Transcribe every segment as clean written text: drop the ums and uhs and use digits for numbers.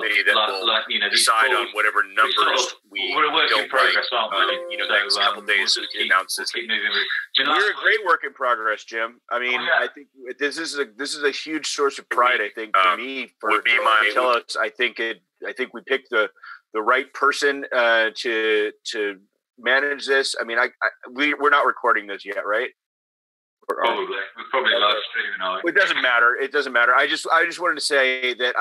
committee that will decide on whatever numbers we're a work in progress, aren't we? The next couple days we can announce this. We're a great work in progress, Jim. I mean, I think this is a huge source of pride. I think for me, for Telos, I think we picked the right person to manage this. I mean, we're not recording this yet, right? Probably. We're probably live streaming. It doesn't matter. It doesn't matter. I just wanted to say that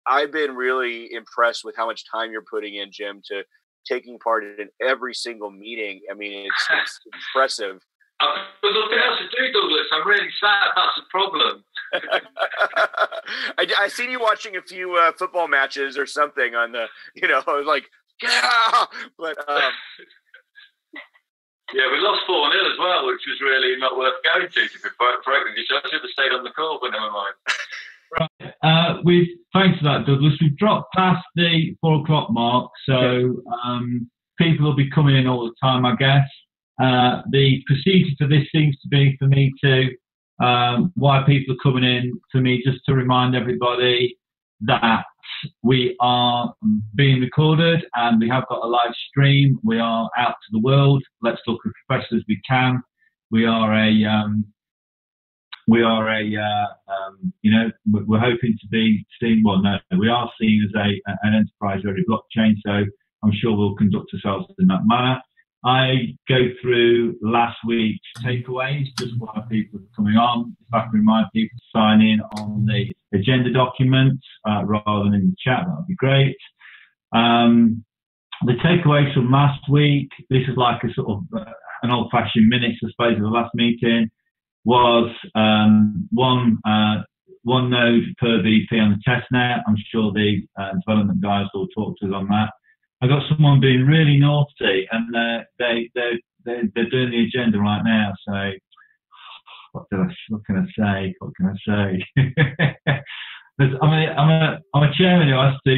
I've been really impressed with how much time you're putting in, Jim, to taking part in every single meeting. I mean, it's impressive. I've got nothing else to do, Douglas. I'm really sad. That's the problem. I seen you watching a few football matches or something on the. I was like, yeah, but. Yeah, we lost 4-0 as well, which was really not worth going to be frank with you. So I should have stayed on the call, but never mind. Right. Thanks for that, Douglas. We've dropped past the 4 o'clock mark, so people will be coming in all the time, I guess. The procedure for this seems to be for me to, why people are coming in, for me just to remind everybody that we are being recorded and we have got a live stream. We are out to the world. Let's look as professional as we can. We're hoping to be seen. Well, no, we are seen as an enterprise-ready blockchain. So I'm sure we'll conduct ourselves in that manner. I go through last week's takeaways just while people are coming on. If I can remind people to sign in on the agenda document rather than in the chat, that would be great. The takeaways from last week, this is like a sort of an old-fashioned minutes, I suppose, of the last meeting, was one node per VP on the testnet. I'm sure the development guys will talk to us on that. I got someone being really naughty, and they're doing the agenda right now. So, what can I say? I'm a chairman who has to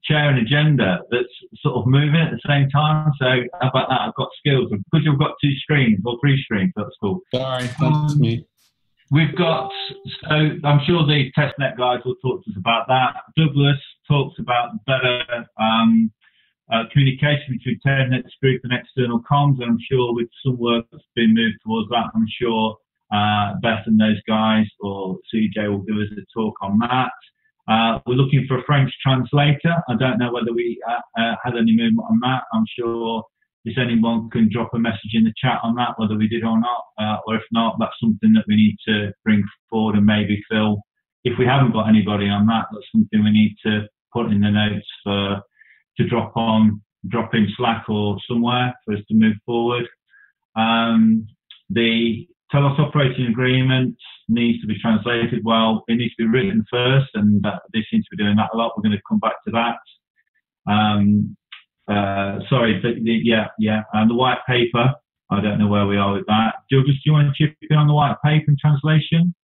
chair an agenda that's sort of moving at the same time. So, how about that? I've got skills because we've got 2 screens or 3 screens. That's cool. Sorry, that's me. We've got, so I'm sure the testnet guys will talk to us about that. Douglas talks about better communication between telnet group and external comms, and I'm sure with some work that's been moved towards that, I'm sure Beth and those guys or CJ will give us a talk on that. We're looking for a French translator. I don't know whether we had any movement on that. I'm sure if anyone can drop a message in the chat on that, whether we did or not, or if not, that's something that we need to bring forward and maybe fill. If we haven't got anybody on that, that's something we need to put in the notes to drop in Slack or somewhere for us to move forward. The Telos operating agreement needs to be translated. Well, it needs to be written first, and they seem to be doing that a lot. We're going to come back to that. Sorry, but and the white paper, I don't know where we are with that. Douglas, do you want to chip in on the white paper and translation?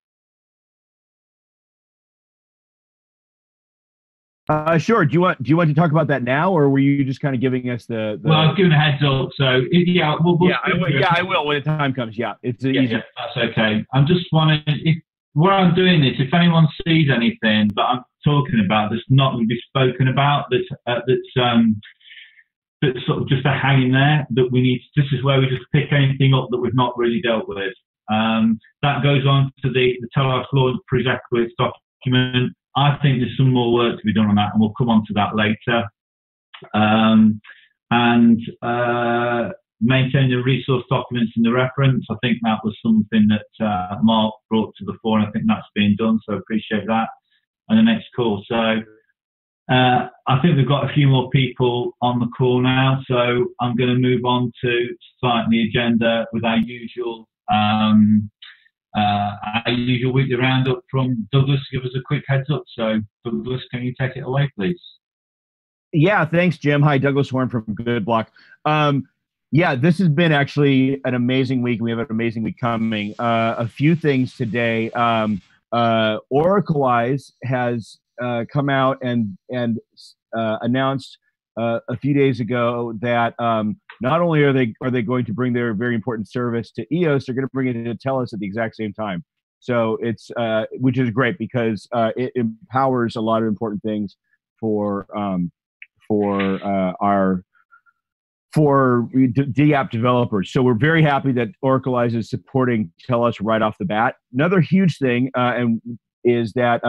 Sure. Do you want to talk about that now, or were you just kind of giving us the? Well, I was giving a heads up, so I will when the time comes. Yeah, it's easy. Yeah, that's okay. I'm just wondering while I'm doing this, if anyone sees anything that I'm talking about that's not going to be spoken about, that's sort of just a hanging there that we need. This is where we just pick anything up that we've not really dealt with. That goes on to the Telos law prerequisites document. I think there's some more work to be done on that, and we'll come on to that later. Maintain the resource documents in the reference. I think that was something that Mark brought to the fore, and I think that's being done, so I appreciate that. And the next call. So I think we've got a few more people on the call now, so I'm going to move on to starting the agenda with our usual weekly roundup from Douglas to give us a quick heads up. So, Douglas, can you take it away, please? Yeah, thanks, Jim. Hi, Douglas Horn from GoodBlock. Yeah, this has been actually an amazing week. We have an amazing week coming. A few things today. OracleWise has come out and announced a few days ago that not only are they going to bring their very important service to EOS, they're going to bring it to Telos at the exact same time. So it's which is great because it empowers a lot of important things for dapp developers. So we're very happy that Oracleize is supporting Telos right off the bat. Another huge thing is that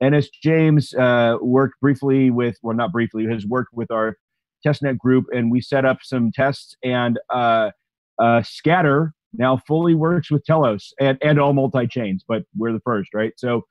NS James worked briefly with, well, not briefly, has worked with our testnet group, and we set up some tests, and Scatter now fully works with Telos and all multi-chains, but we're the first, right? So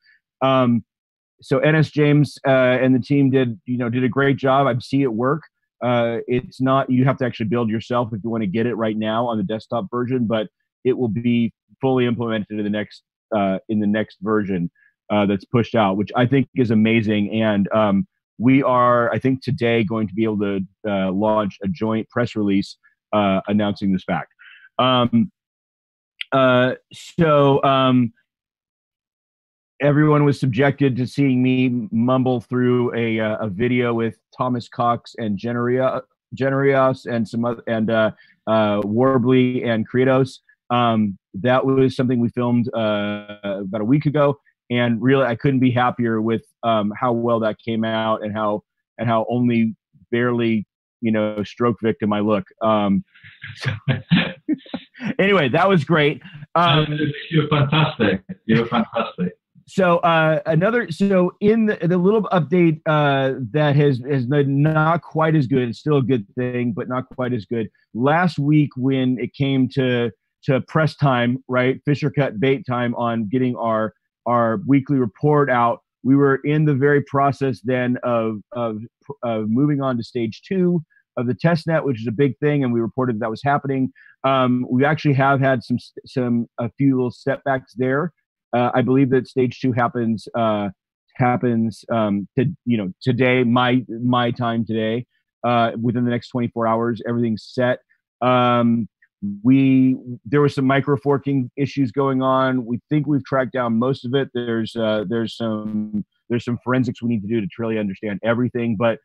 NS James and the team did a great job. I see it work. It's not, you have to actually build yourself if you want to get it right now on the desktop version, but it will be fully implemented in the next version that's pushed out, which I think is amazing. And we are, I think today, going to be able to launch a joint press release announcing this fact. Everyone was subjected to seeing me mumble through a video with Thomas Cox and Generios and some other, and Warbly and Kratos. That was something we filmed about a week ago, and really I couldn't be happier with how well that came out, and how only barely stroke victim I look. Anyway, that was great. You're fantastic. You're fantastic. So in the little update that has not quite as good, it's still a good thing, but not quite as good. Last week when it came to press time, right, Fisher cut bait time on getting our weekly report out, we were in the very process then of moving on to stage 2 of the testnet, which is a big thing, and we reported that was happening. We actually have had a few little setbacks there. I believe that stage 2 happens today, my time today, within the next 24 hours. Everything's set. There was some micro forking issues going on. We think we've tracked down most of it. There's some forensics we need to do to truly understand everything. But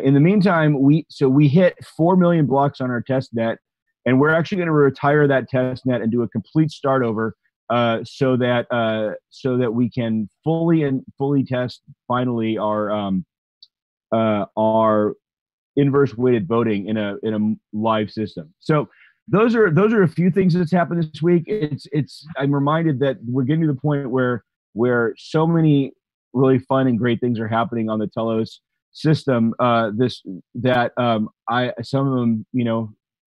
in the meantime, we hit 4 million blocks on our test net, and we're actually going to retire that test net and do a complete start over, so that we can fully test finally our inverse weighted voting in a live system. So those are a few things that's happened this week. I'm reminded that we're getting to the point where so many really fun and great things are happening on the Telos system. Some of them,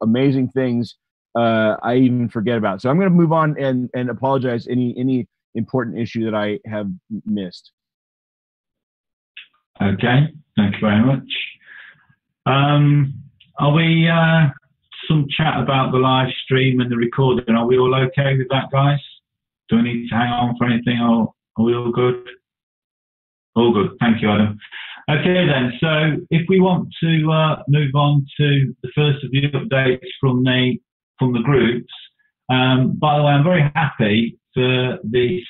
amazing things I even forget about. So I'm going to move on and apologize any important issue that I have missed. Okay, thank you very much. Are we some chat about the live stream and the recording? Are we all okay with that, guys? Do we need to hang on for anything, or are we all good? All good. Thank you, Adam. Okay, then. So if we want to move on to the first of the updates from the groups. By the way, I'm very happy for this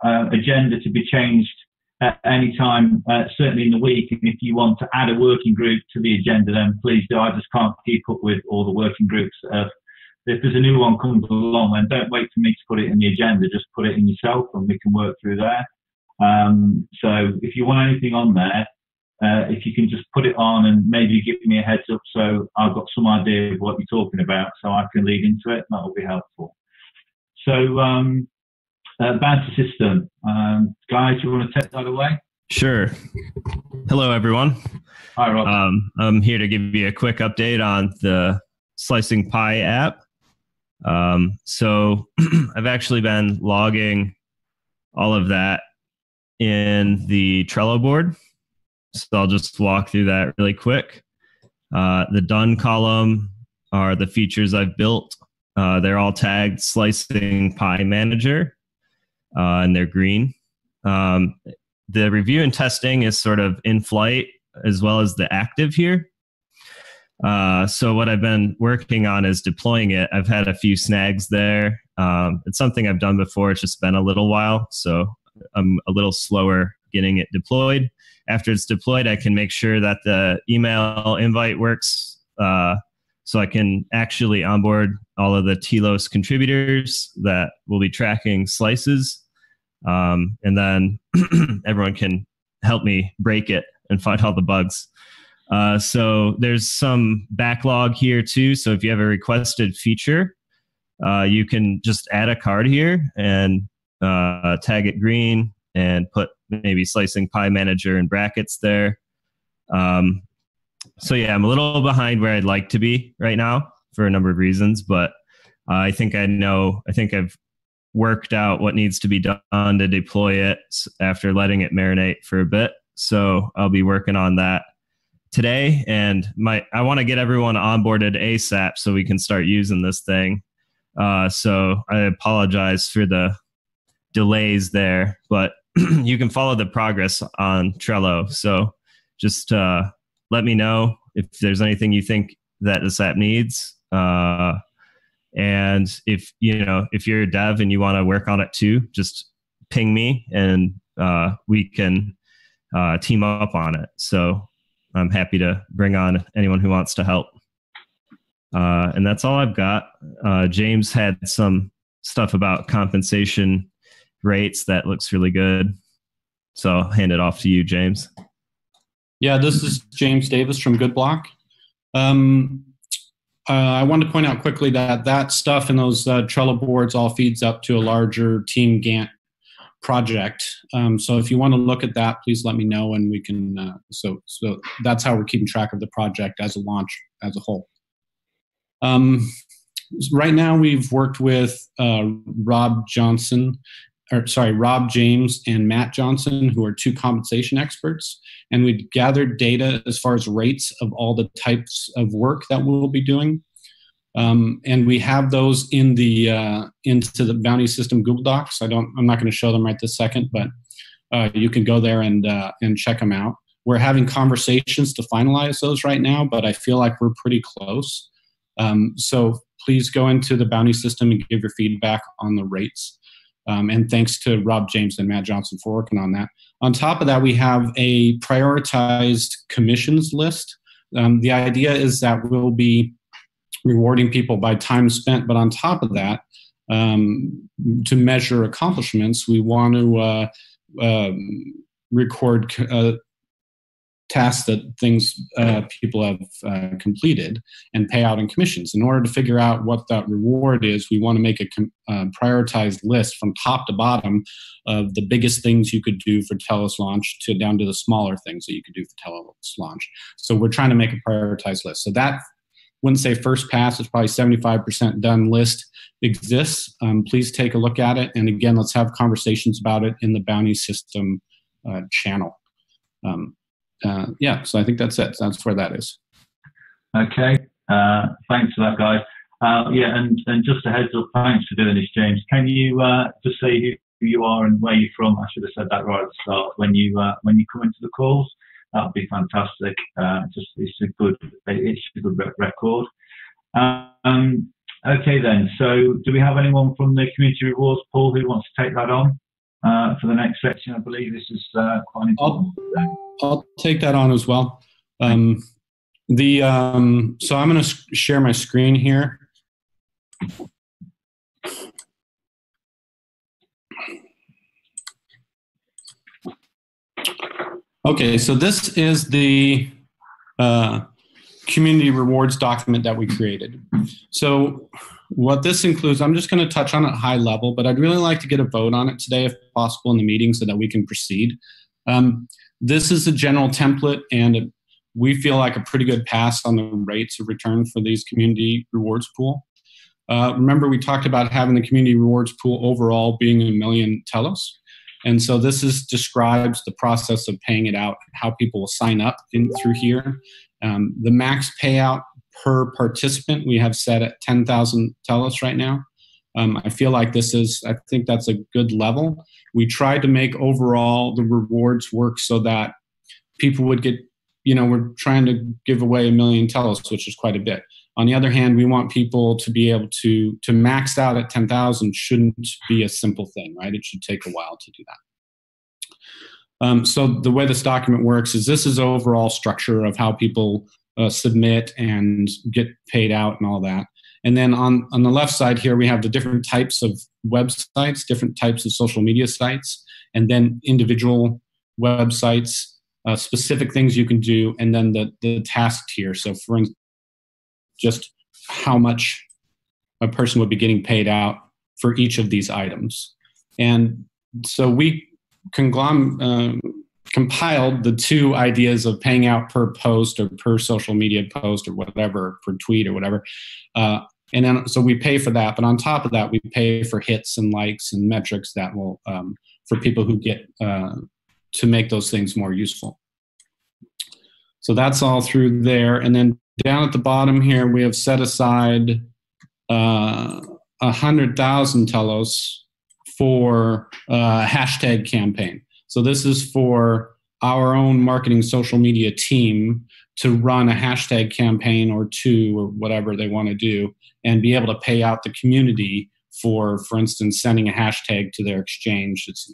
agenda to be changed at any time, certainly in the week. And if you want to add a working group to the agenda, then please do. I just can't keep up with all the working groups. If there's a new one comes along, then don't wait for me to put it in the agenda. Just put it in yourself, and we can work through there. So if you want anything on there, if you can just put it on and maybe give me a heads up so I've got some idea of what you're talking about so I can lead into it, that will be helpful. So, bounty system. Guys, you want to take that away? Sure. Hello, everyone. Hi, Rob. I'm here to give you a quick update on the Slicing Pi app. So I've actually been logging all of that in the Trello board. So I'll just walk through that really quick. The done column are the features I've built. They're all tagged Slicing Pi Manager, and they're green. The review and testing is sort of in flight as well as the active here. So what I've been working on is deploying it. I've had a few snags there. It's something I've done before. It's just been a little while, so I'm a little slower getting it deployed. After it's deployed, I can make sure that the email invite works so I can actually onboard all of the Telos contributors that will be tracking slices. And then everyone can help me break it and find all the bugs. So there's some backlog here too. So if you have a requested feature, you can just add a card here and tag it green and put maybe Slicing Pie Manager in brackets there. So yeah, I'm a little behind where I'd like to be right now for a number of reasons, but I think I've worked out what needs to be done to deploy it after letting it marinate for a bit. So I'll be working on that today, and I want to get everyone onboarded ASAP so we can start using this thing. So I apologize for the delays there, but you can follow the progress on Trello. So just let me know if there's anything you think that this app needs. And if you're a dev and you want to work on it too, just ping me and we can team up on it. So I'm happy to bring on anyone who wants to help. And that's all I've got. James had some stuff about compensation rates that looks really good. So I'll hand it off to you, James. Yeah, this is James Davis from GoodBlock. I want to point out quickly that stuff in those Trello boards all feeds up to a larger Team Gantt project. So if you want to look at that, please let me know, and we can. So that's how we're keeping track of the project as a launch as a whole. Right now, we've worked with Rob James and Matt Johnson, who are two compensation experts, and we gathered data as far as rates of all the types of work that we'll be doing. And we have those in into the Bounty System Google Docs. I'm not going to show them right this second, but you can go there and check them out. We're having conversations to finalize those right now, but I feel like we're pretty close. So please go into the Bounty System and give your feedback on the rates. And thanks to Rob James and Matt Johnson for working on that. On top of that, we have a prioritized commissions list. The idea is that we'll be rewarding people by time spent, but on top of that, to measure accomplishments, we want to record tasks that people have completed and pay out in commissions. In order to figure out what that reward is, we want to make a prioritized list from top to bottom of the biggest things you could do for Telos launch down to the smaller things that you could do for Telos launch. So we're trying to make a prioritized list. So that, wouldn't say first pass, it's probably 75% done list exists. Please take a look at it. And again, let's have conversations about it in the Bounty System channel. Yeah, so I think that's it. That's where that is. Okay, thanks for that, guys. Yeah, and just a heads up, thanks for doing this, James. Can you just say who you are and where you're from? I should have said that right at the start. When you come into the calls, that would be fantastic. It's a good record. Okay then. So, do we have anyone from the community rewards pool who wants to take that on for the next section? I believe this is quite important. I'll take that on as well. So I'm going to share my screen here. Okay, so this is the community rewards document that we created. So what this includes, I'm just going to touch on it high level, but I'd really like to get a vote on it today if possible in the meeting so that we can proceed. This is a general template, and we feel like a pretty good pass on the rates of return for these community rewards pool. Remember, we talked about having the community rewards pool overall being 1 million Telos. And so this describes the process of paying it out, how people will sign up through here. The max payout per participant we have set at 10,000 Telos right now. I feel like I think that's a good level. We tried to make overall the rewards work so that people would get, we're trying to give away 1 million Telos, which is quite a bit. On the other hand, we want people to be able to max out at 10,000 shouldn't be a simple thing, right? It should take a while to do that. So the way this document works is this is overall structure of how people submit and get paid out and all that. And then on the left side here, we have the different types of websites, different types of social media sites, and then individual websites, specific things you can do, and then the task tier. So for instance, just how much a person would be getting paid out for each of these items. And so we compiled the two ideas of paying out per post or per social media post or whatever, per tweet or whatever. And then, so we pay for that. But on top of that, we pay for hits and likes and metrics that will, for people who get, to make those things more useful. So that's all through there. And then down at the bottom here, we have set aside 100,000 Telos for a hashtag campaign. So this is for our own marketing social media team to run a hashtag campaign or two or whatever they want to do and be able to pay out the community for instance, sending a hashtag to their exchange. It's,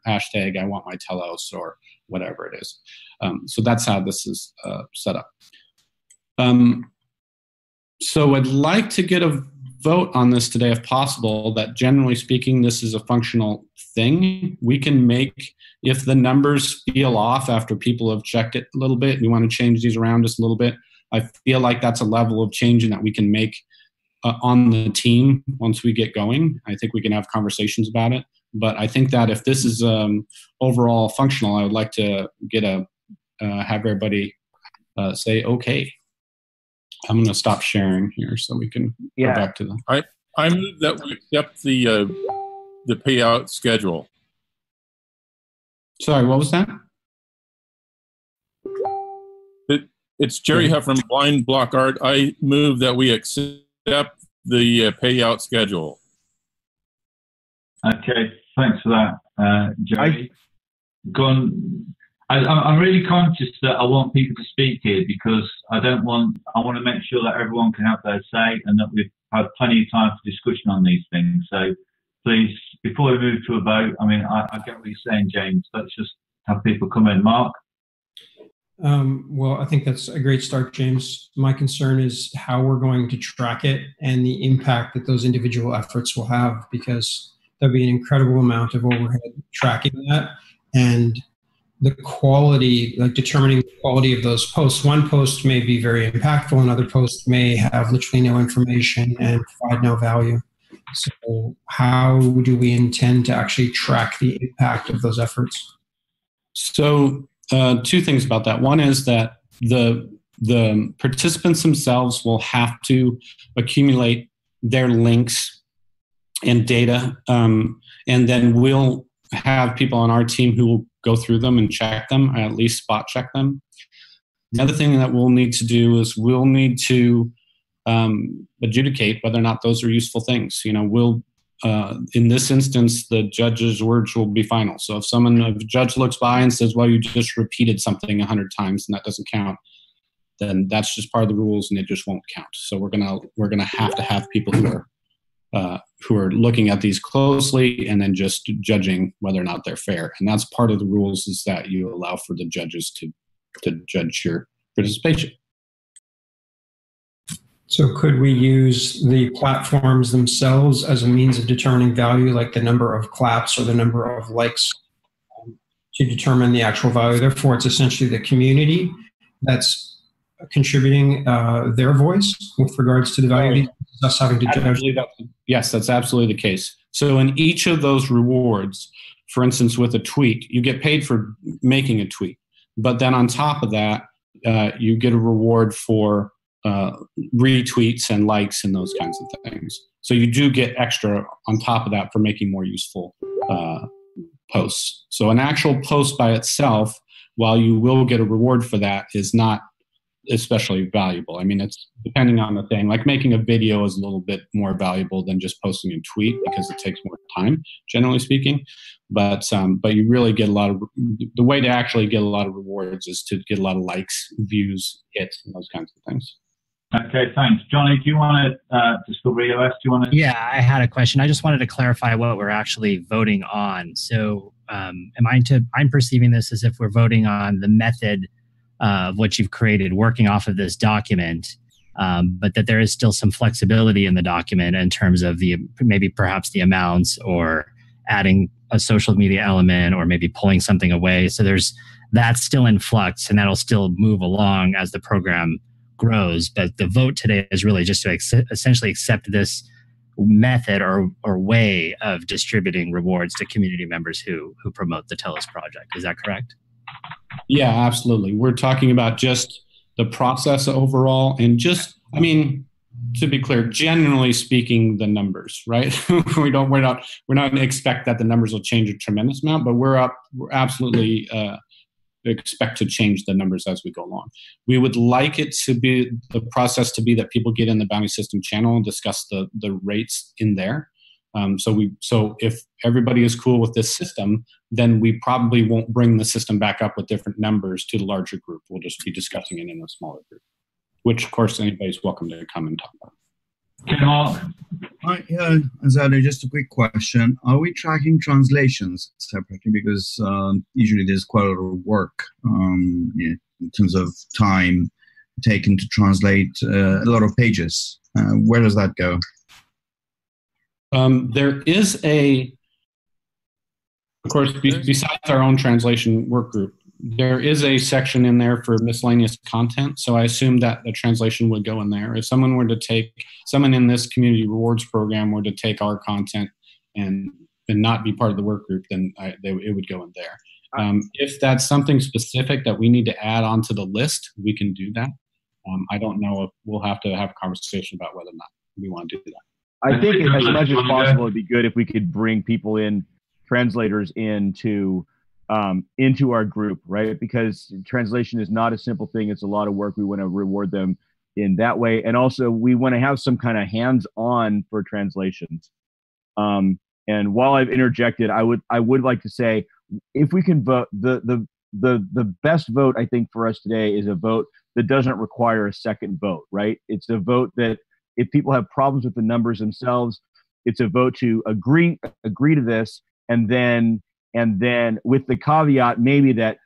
hashtag I want my Telos or whatever it is. So that's how this is set up. So I'd like to get a vote on this today if possible, that generally speaking, this is a functional thing. We can make, if the numbers feel off after people have checked it a little bit, we want to change these around just a little bit. I feel like that's a level of changing that we can make on the team once we get going. I think we can have conversations about it. But I think that if this is overall functional, I would like to get have everybody say okay. I'm going to stop sharing here so we can go back to them. I move that we accept the payout schedule. Sorry, what was that? It's Jerry Huff from Blind Block Art. I move that we accept the payout schedule. Okay, thanks for that, Jerry. I'm really conscious that I want people to speak here because I want to make sure that everyone can have their say and that we've had plenty of time for discussion on these things. So please, before we move to a vote, I get what you're saying, James. Let's just have people come in. Mark? Well, I think that's a great start, James. My concern is how we're going to track it and the impact that those individual efforts will have, because there'll be an incredible amount of overhead tracking that. And the quality, like determining the quality of those posts. One post may be very impactful, another post may have literally no information and provide no value. So how do we intend to actually track the impact of those efforts? So two things about that. One is that the participants themselves will have to accumulate their links and data, and then we'll have people on our team who will go through them and check them, or at least spot check them. The other thing that we'll need to do is we'll need to adjudicate whether or not those are useful things. We'll in this instance, the judge's words will be final. So if a judge looks by and says, well, you just repeated something 100 times and that doesn't count, then that's just part of the rules and it just won't count. So we're gonna have to have people who are looking at these closely and then just judging whether or not they're fair. And that's part of the rules, is that you allow for the judges to judge your participation. So could we use the platforms themselves as a means of determining value, like the number of claps or the number of likes, to determine the actual value? Therefore, it's essentially the community that's contributing their voice with regards to the value. Us having to judge. Yes, that's absolutely the case. So in each of those rewards, for instance, with a tweet, you get paid for making a tweet. But then on top of that, you get a reward for retweets and likes and those kinds of things. So you do get extra on top of that for making more useful posts. So an actual post by itself, while you will get a reward for that, is not especially valuable. It's depending on the thing. Like making a video is a little bit more valuable than just posting a tweet because it takes more time, generally speaking. But you really get the way to actually get a lot of rewards is to get a lot of likes, views, hits, and those kinds of things. Okay, thanks. Johnny, do you want to discover EOS? Do you want to? Yeah, I had a question. I just wanted to clarify what we're actually voting on. So I'm perceiving this as if we're voting on the method of what you've created working off of this document, but that there is still some flexibility in the document in terms of maybe perhaps the amounts or adding a social media element or maybe pulling something away. So that's still in flux, and that'll still move along as the program grows. But the vote today is really just to essentially accept this method or way of distributing rewards to community members who promote the Telos project. Is that correct? Yeah, absolutely. We're talking about just the process overall, and just, I mean, to be clear, generally speaking, the numbers, right? We're not going to expect that the numbers will change a tremendous amount, but we're absolutely expect to change the numbers as we go along. We would like it to be the process to be that people get in the bounty system channel and discuss the rates in there. So if everybody is cool with this system, then we probably won't bring the system back up with different numbers to the larger group. We'll just be discussing it in a smaller group, which of course anybody's welcome to come and talk about. Hi, Zado, just a quick question. Are we tracking translations separately? Because usually there's quite a lot of work in terms of time taken to translate a lot of pages. Where does that go? There is of course, besides our own translation work group, there is a section in there for miscellaneous content. So I assume that the translation would go in there. If someone in this community rewards program were to take our content and not be part of the work group, then it would go in there. If that's something specific that we need to add onto the list, we can do that. I don't know if we'll have to have a conversation about whether or not we want to do that. I think as much as possible, it'd be good if we could bring people in, translators into our group, right? Because translation is not a simple thing. It's a lot of work. We want to reward them in that way. And also we want to have some kind of hands-on for translations. And while I've interjected, I would like to say, if we can vote, the best vote I think for us today is a vote that doesn't require a second vote, right? It's a vote that if people have problems with the numbers themselves, it's a vote to agree to this, and then with the caveat maybe that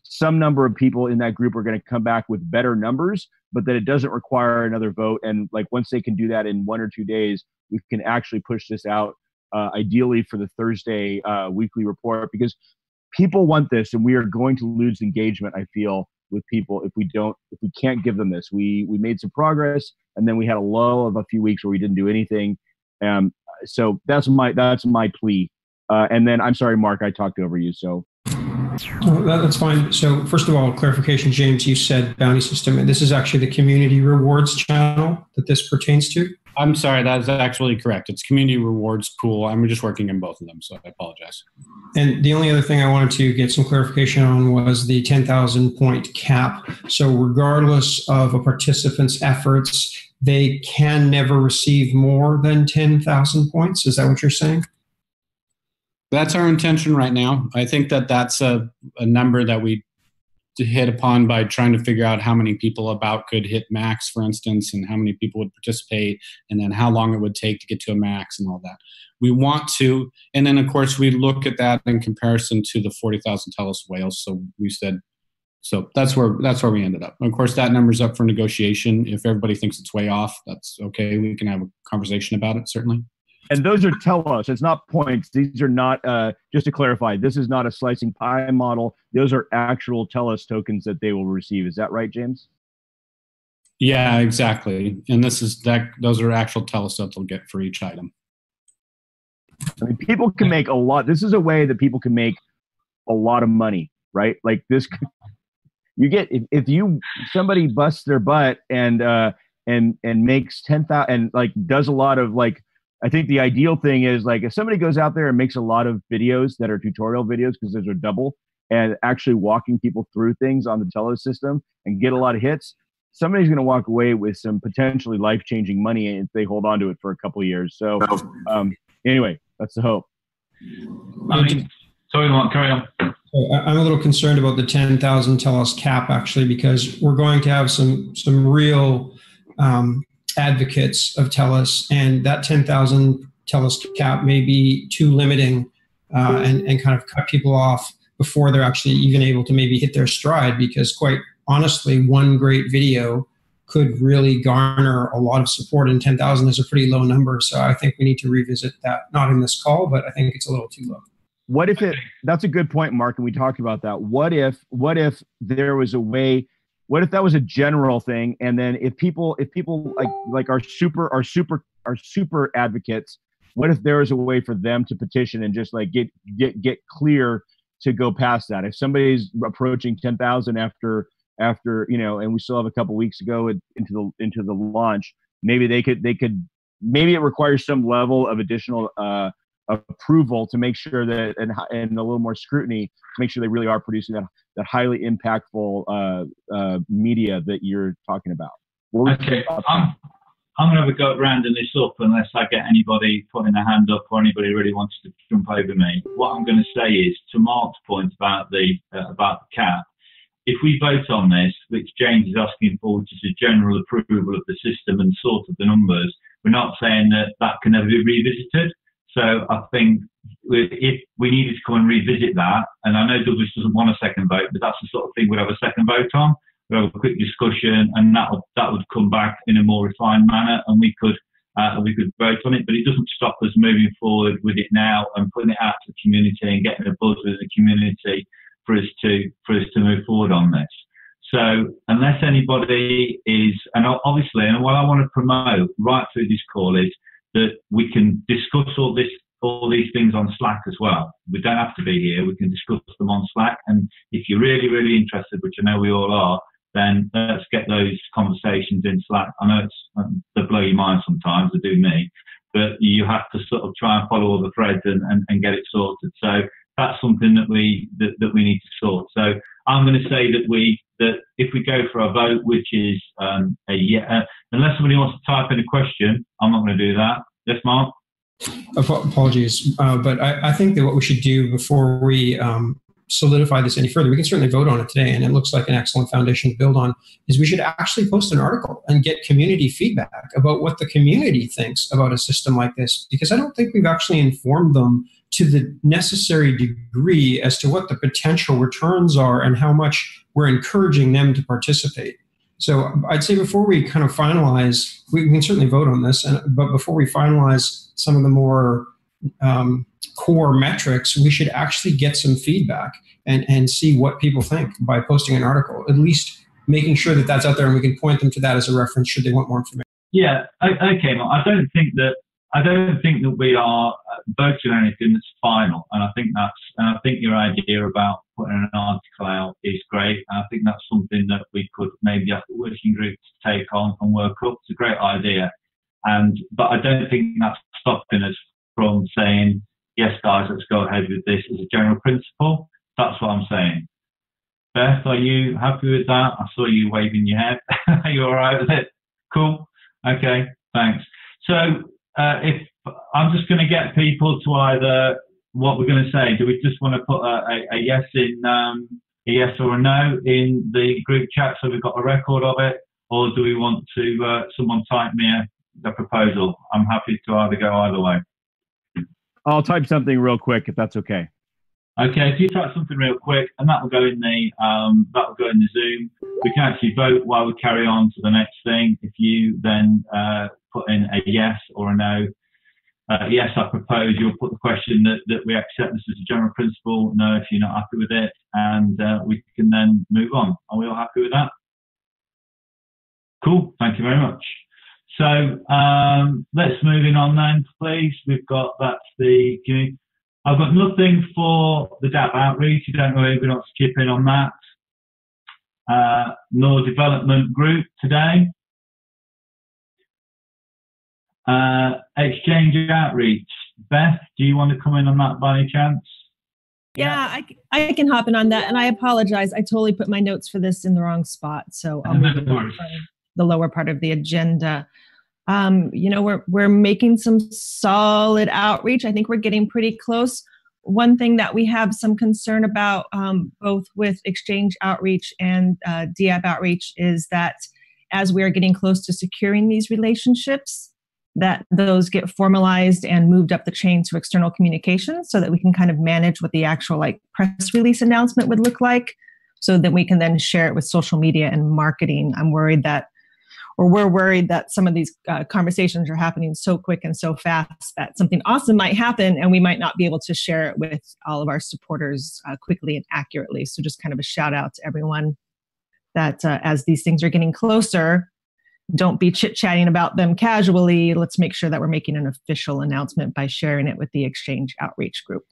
some number of people in that group are going to come back with better numbers, but that it doesn't require another vote. And like once they can do that in 1 or 2 days, we can actually push this out ideally for the Thursday weekly report, because people want this, and we are going to lose engagement, I feel, with people if we can't give them this. We made some progress, and then we had a lull of a few weeks where we didn't do anything. So that's my plea. And then I'm sorry, Mark, I talked over you. So that's fine. So first of all, clarification, James, you said bounty system, and this is actually the community rewards channel that this pertains to. I'm sorry, that's actually correct. It's community rewards pool. I'm just working in both of them, so I apologize. And the only other thing I wanted to get some clarification on was the 10,000 point cap. So regardless of a participant's efforts, they can never receive more than 10,000 points. Is that what you're saying? That's our intention right now. I think that's a number that we hit upon by trying to figure out how many people about could hit max, for instance, and how many people would participate, and then how long it would take to get to a max and all that. We want to, and then of course we look at that in comparison to the 40,000 Telos whales. So we said, so that's where we ended up. Of course, that number's up for negotiation. If everybody thinks it's way off, that's okay. We can have a conversation about it, certainly. And those are Telos. It's not points. These are not, just to clarify, this is not a slicing pie model. Those are actual Telos tokens that they will receive. Is that right, James? Yeah, exactly. And those are actual Telos that they'll get for each item. I mean, people can make a lot. This is a way that people can make a lot of money, right? Like this, you get, if somebody busts their butt and makes 10,000 and like does a lot of like, I think the ideal thing is like if somebody goes out there and makes a lot of videos that are tutorial videos, because those are double, and actually walking people through things on the Telos system and get a lot of hits, somebody's going to walk away with some potentially life-changing money if they hold on to it for a couple of years. So anyway, that's the hope. Sorry, Mark, carry on. I'm a little concerned about the 10,000 Telos cap, actually, because we're going to have some real advocates of Telos, and that 10,000 Telos cap may be too limiting and kind of cut people off before they're actually even able to maybe hit their stride, because quite honestly, one great video could really garner a lot of support, and 10,000 is a pretty low number. So I think we need to revisit that, not in this call, but I think it's a little too low. What if that's a good point, Mark, and we talked about that. What if there was a way, what if that was a general thing, and then if people like our super advocates, what if there was a way for them to petition and just like get clear to go past that? If somebody's approaching 10,000 after and we still have a couple weeks to go into the launch, maybe they could maybe it requires some level of additional approval to make sure that and a little more scrutiny to make sure they really are producing that highly impactful media that you're talking about. Okay, I'm going to have a go at rounding this up unless I get anybody putting a hand up or anybody really wants to jump over me. What I'm going to say is, to Mark's point about the cap, if we vote on this, which James is asking for, which is a general approval of the system and sort of the numbers, we're not saying that can never be revisited. So I think if we needed to come and revisit that, and I know Douglas doesn't want a second vote, but that's the sort of thing we'd have a second vote on. We'd have a quick discussion, and that would come back in a more refined manner, and we could vote on it. But it doesn't stop us moving forward with it now and putting it out to the community and getting a buzz with the community for us to move forward on this. So unless anybody is, and obviously, and what I want to promote right through this call is that we can discuss all these things on Slack as well. We don't have to be here. We can discuss them on Slack. And if you're really, really interested, which I know we all are, then let's get those conversations in Slack. I know they blow your mind sometimes, they do me, but you have to sort of try and follow all the threads and get it sorted. So that's something that we need to sort. So I'm going to say that if we go for a vote, which is unless somebody wants to type in a question, I'm not going to do that. Yes, Mark? Apologies, but I think that what we should do before we solidify this any further, we can certainly vote on it today, and it looks like an excellent foundation to build on, is we should actually post an article and get community feedback about what the community thinks about a system like this, because I don't think we've actually informed them to the necessary degree as to what the potential returns are and how much we're encouraging them to participate. So I'd say before we kind of finalize, we can certainly vote on this, but before we finalize some of the more core metrics, we should actually get some feedback and see what people think by posting an article, at least making sure that that's out there and we can point them to that as a reference should they want more information. Yeah, okay, Mark. I don't think that we are voting on anything that's final, and I think your idea about putting an article out is great. And I think that's something that we could maybe ask the working group to take on and work up. It's a great idea, but I don't think that's stopping us from saying, yes, guys, let's go ahead with this as a general principle. That's what I'm saying. Beth, are you happy with that? I saw you waving your head. Are you all right with it? Cool. Okay, thanks. So if I'm just going to get people to either what we're going to say. Do we just want to put a yes in, a yes or a no in the group chat so we've got a record of it, or do we want to someone type me a proposal? I'm happy to either go either way. I'll type something real quick if that's okay. Okay, if you type something real quick, and that will go in the Zoom. We can actually vote while we carry on to the next thing. If you then put in a yes or a no. Yes, I propose. You'll put the question that we accept this as a general principle. No, if you're not happy with it, and we can then move on. Are we all happy with that? Cool. Thank you very much. So let's move on then, please. That's the community. I've got nothing for the dapp outreach. You don't know if we want to chip in on that. Nor development group today. Exchange outreach. Beth, do you want to come in on that by any chance? Yeah, I can hop in on that, and I apologize. I totally put my notes for this in the wrong spot, so I'll move the lower part of the agenda. We're making some solid outreach. I think we're getting pretty close. One thing that we have some concern about, both with exchange outreach and dapp outreach, is that as we are getting close to securing these relationships, that those get formalized and moved up the chain to external communications so that we can kind of manage what the actual like press release announcement would look like, so that we can then share it with social media and marketing. We're worried that some of these conversations are happening so quick and so fast that something awesome might happen and we might not be able to share it with all of our supporters quickly and accurately. So just kind of a shout out to everyone that as these things are getting closer, don't be chit-chatting about them casually. Let's make sure that we're making an official announcement by sharing it with the Exchange Outreach Group.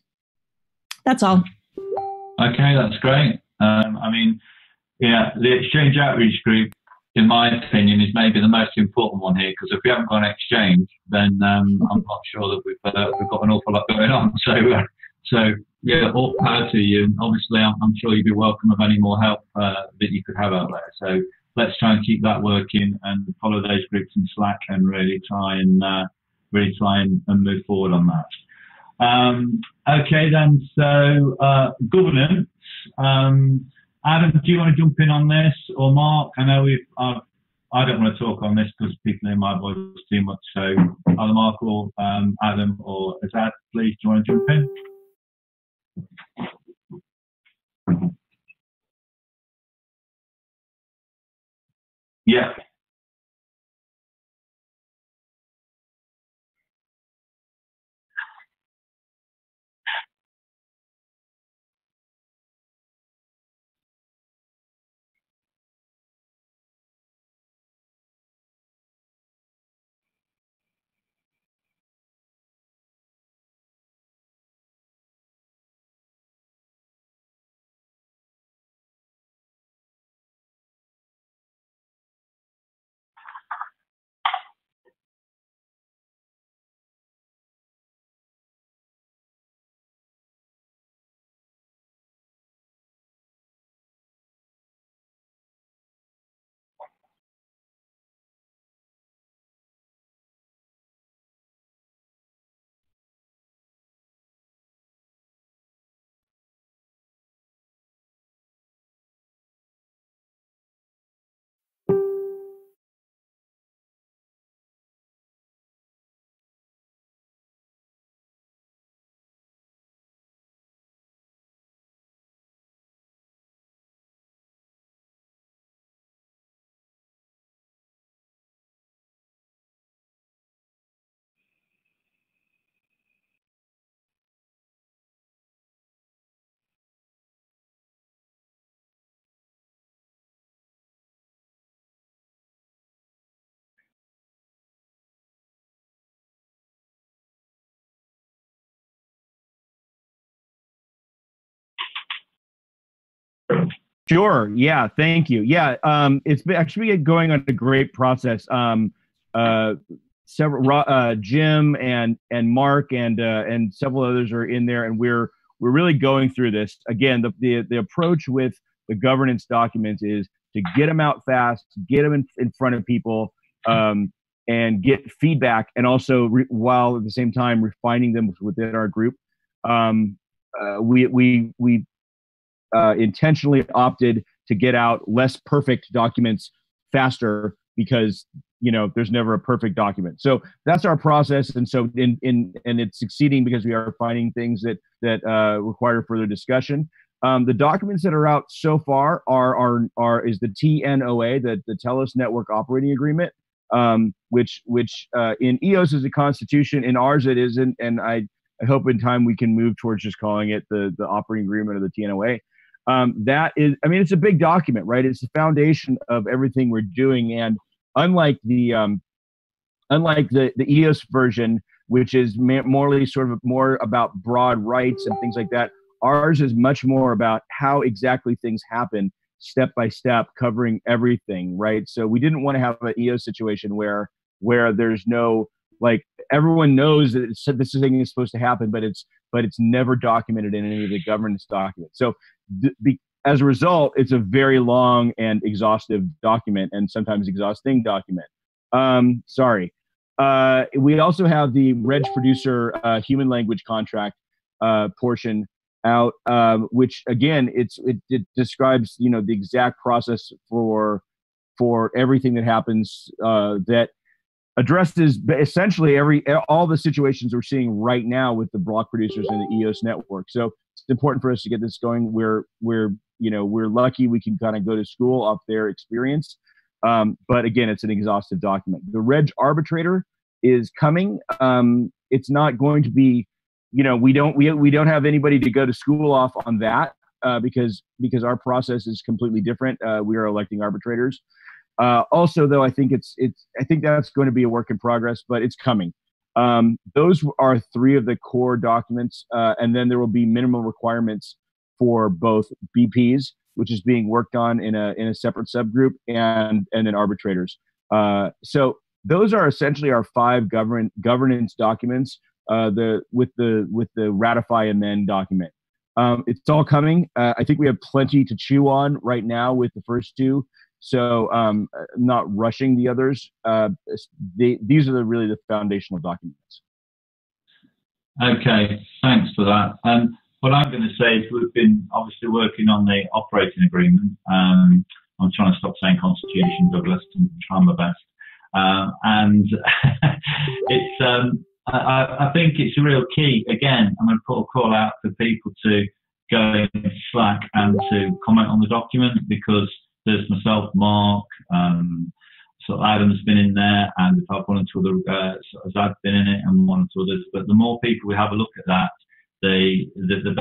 That's all. Okay, that's great. The Exchange Outreach Group, in my opinion, is maybe the most important one here, because if we haven't got an exchange, then I'm not sure that we've got an awful lot going on. So yeah, all power to you. And obviously, I'm sure you'd be welcome of any more help that you could have out there. So let's try and keep that working and follow those groups in Slack and really try and move forward on that. Okay then, so governance. Adam, do you want to jump in on this, or Mark? I know I don't want to talk on this because people in my voice too much. So either Mark or Adam or Azad, please, do you want to jump in? Yeah. Sure. Yeah. Thank you. Yeah. It's actually going on a great process. Several Jim and Mark and several others are in there, and we're really going through this. Again, the approach with the governance documents is to get them out fast, get them in front of people, and get feedback, and also while at the same time refining them within our group. We intentionally opted to get out less perfect documents faster, because there's never a perfect document. So that's our process, and so and it's succeeding because we are finding things that require further discussion. The documents that are out so far is the TNOA, the Telos Network Operating Agreement, which in EOS is a constitution. In ours it isn't, and I hope in time we can move towards just calling it the operating agreement or the TNOA. That is, it's a big document, right? It's the foundation of everything we're doing. And unlike the EOS version, which is more about broad rights and things like that, ours is much more about how exactly things happen, step by step, covering everything, right? So we didn't want to have an EOS situation where there's no, like, everyone knows that this thing is supposed to happen, but it's never documented in any of the governance documents. So as a result, it's a very long and exhaustive document, and sometimes exhausting document. We also have the reg producer human language contract portion out, which again, it describes the exact process for everything that happens that addresses essentially all the situations we're seeing right now with the block producers and the EOS network. So it's important for us to get this going. We're lucky we can kind of go to school off their experience. But again, it's an exhaustive document. The reg arbitrator is coming. It's not going to be, we don't have anybody to go to school off on that because our process is completely different. We are electing arbitrators. Also, though, I think that's going to be a work in progress, but it's coming. Those are 3 of the core documents, and then there will be minimum requirements for both BPs, which is being worked on in a separate subgroup, and then arbitrators. So those are essentially our 5 governance documents. With the ratify amend document. It's all coming. I think we have plenty to chew on right now with the first 2. So I'm not rushing the others. These are really the foundational documents. Okay, thanks for that. What I'm going to say is we've been obviously working on the operating agreement. I'm trying to stop saying constitution, Douglas, and try my best. And it's I think it's a real key. Again, I'm going to put a call out for people to go in Slack and to comment on the document, because there's myself, Mark, so Adam's been in there, and we've had 1 or 2 other, Zad's been in it, and 1 or 2 others. But the more people we have a look at that, the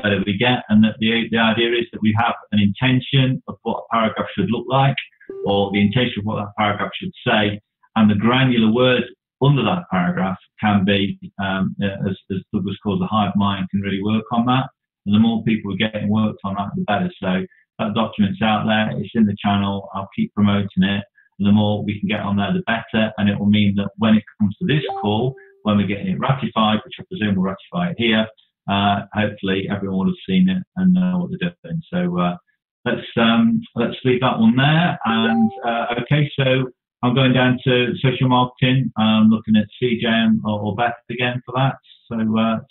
better we get. And that the idea is that we have an intention of what a paragraph should look like, or the intention of what that paragraph should say, and the granular words under that paragraph can be, as Douglas calls, the hive mind can really work on that. And the more people are getting worked on that, the better. So that document's out there, it's in the channel, I'll keep promoting it. And the more we can get on there, the better. And it will mean that when it comes to this call, when we're getting it ratified, which I presume we'll ratify it here, hopefully everyone will have seen it and know what they're doing. So let's leave that one there. And okay, so I'm going down to social marketing. I'm looking at CJ or Beth again for that. So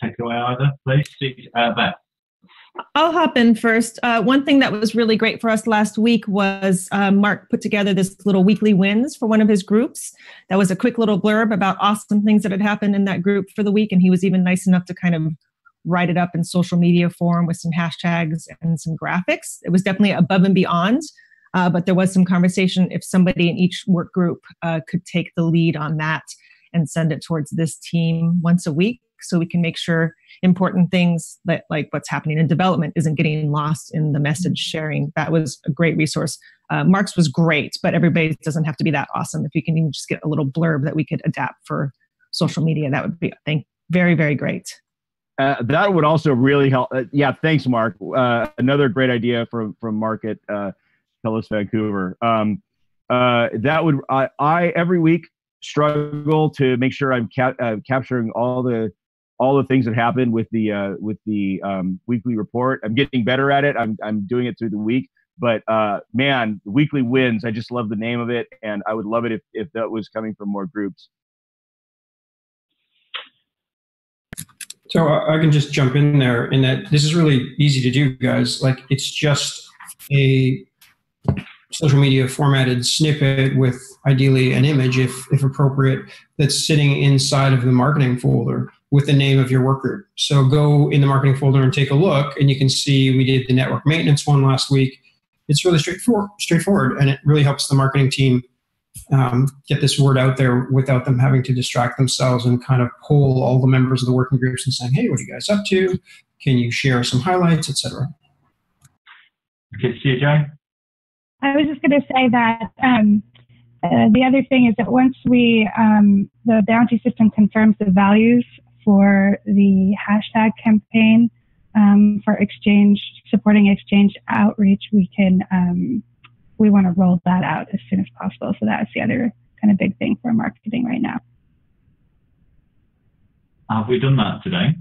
take it away either, please. Beth. I'll hop in first. One thing that was really great for us last week was Mark put together this little weekly wins for one of his groups. That was a quick little blurb about awesome things that had happened in that group for the week. And he was even nice enough to kind of write it up in social media form with some hashtags and some graphics. It was definitely above and beyond. But there was some conversation if somebody in each work group could take the lead on that and send it towards this team once a week, so we can make sure important things that, like what's happening in development, isn't getting lost in the message sharing. That was a great resource. Mark's was great, but everybody doesn't have to be that awesome. If you can even just get a little blurb that we could adapt for social media, that would be, I think, very, very great. That would also really help. Yeah, thanks, Mark. Another great idea from Mark at Telos Vancouver. That would I every week struggle to make sure I'm capturing all the things that happen with the weekly report. I'm getting better at it. I'm doing it through the week. But man, weekly wins. I just love the name of it, and I would love it if that was coming from more groups. So I can just jump in there in that this is really easy to do, guys. Like, it's just a social media formatted snippet with ideally an image, if appropriate, that's sitting inside of the marketing folder with the name of your work group. So go in the marketing folder and take a look, and you can see we did the network maintenance one last week. It's really straightforward, and it really helps the marketing team get this word out there without them having to distract themselves and kind of poll all the members of the working groups and saying, hey, what are you guys up to? Can you share some highlights, etc.? Okay, CJ? I was just going to say that the other thing is that once the bounty system confirms the values for the hashtag campaign for exchange, supporting exchange outreach, we want to roll that out as soon as possible. So that's the other kind of big thing for marketing right now. Have we done that today?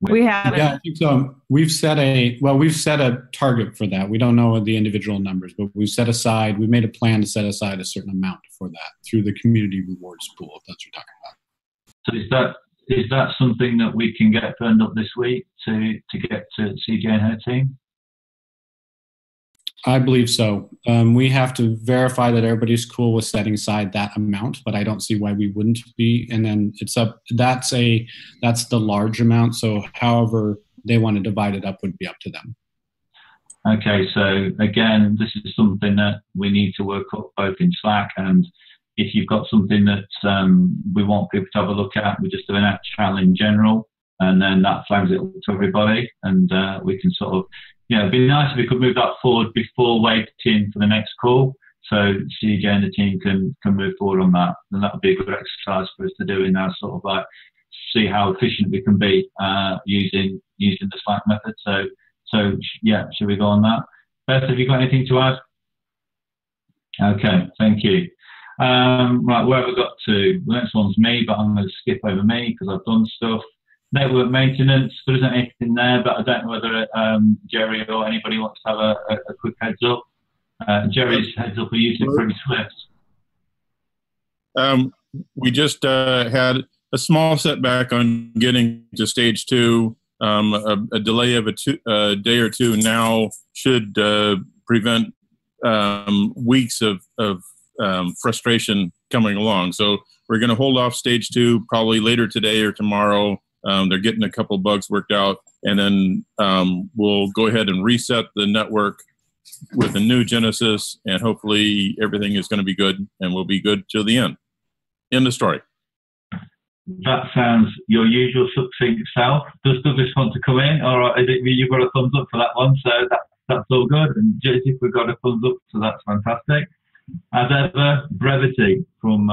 We haven't. Yeah, I think so. We've set a target for that. We don't know the individual numbers, but we've we made a plan to set aside a certain amount for that through the community rewards pool, if that's what you're talking So about. is that something that we can get turned up this week to get to CJ and her team? I believe so. We have to verify that everybody's cool with setting aside that amount, but I don't see why we wouldn't be. And then it's up. That's the large amount. So however they want to divide it up would be up to them. Okay. So again, this is something that we need to work up both in Slack, and if you've got something that we want people to have a look at, we're just doing that channel in general, and then that flags it up to everybody, and we can sort of. Yeah, it'd be nice if we could move that forward before waiting for the next call, so CJ and the team can move forward on that. And that would be a good exercise for us to do in our sort of like see how efficient we can be using the Slack method. So yeah, should we go on that? Beth, have you got anything to add? Okay, thank you. Right, where have we got to? The next one's me, but I'm going to skip over me because I've done stuff. Network maintenance, there isn't anything there, but I don't know whether Jerry or anybody wants to have a quick heads up. Jerry's heads up are usually pretty swift. We just had a small setback on getting to stage 2. A delay of a day or two now should prevent weeks of frustration coming along. So we're going to hold off stage 2 probably later today or tomorrow. They're getting a couple bugs worked out, and then we'll go ahead and reset the network with a new Genesis, and hopefully everything is going to be good, and we'll be good till the end. End of story. That sounds your usual succinct self. Does Douglas want to come in, or is it you've got a thumbs up for that one? So that's all good. And Joseph, we've got a thumbs up, so that's fantastic. As ever, brevity from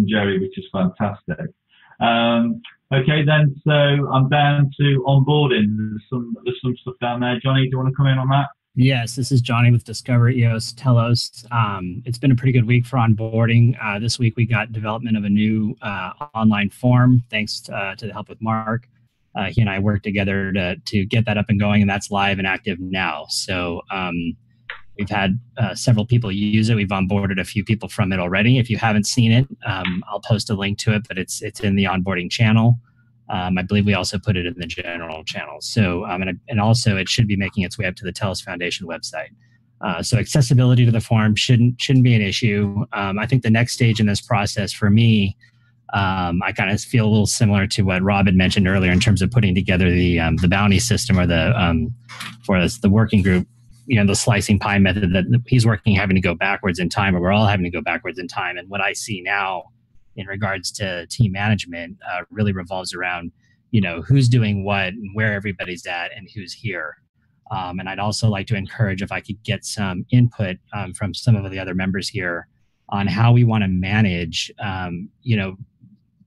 Jerry, which is fantastic. Okay, then, so I'm down to onboarding. There's some stuff down there. Johnny, do you want to come in on that? Yes, this is Johnny with Discover EOS Telos. It's been a pretty good week for onboarding. This week we got development of a new online form, thanks to the help with Mark. He and I worked together to get that up and going, and that's live and active now. So we've had several people use it. We've onboarded a few people from it already. If you haven't seen it, I'll post a link to it, but it's in the onboarding channel. I believe we also put it in the general channel. So, and also it should be making its way up to the Telos Foundation website. So accessibility to the form shouldn't be an issue. I think the next stage in this process for me, I kind of feel a little similar to what Rob had mentioned earlier in terms of putting together the bounty system or for the working group. You know, the slicing pie method that he's working, having to go backwards in time, or we're all having to go backwards in time. And what I see now in regards to team management really revolves around, you know, who's doing what and where everybody's at and who's here. And I'd also like to encourage if I could get some input from some of the other members here on how we want to manage, you know,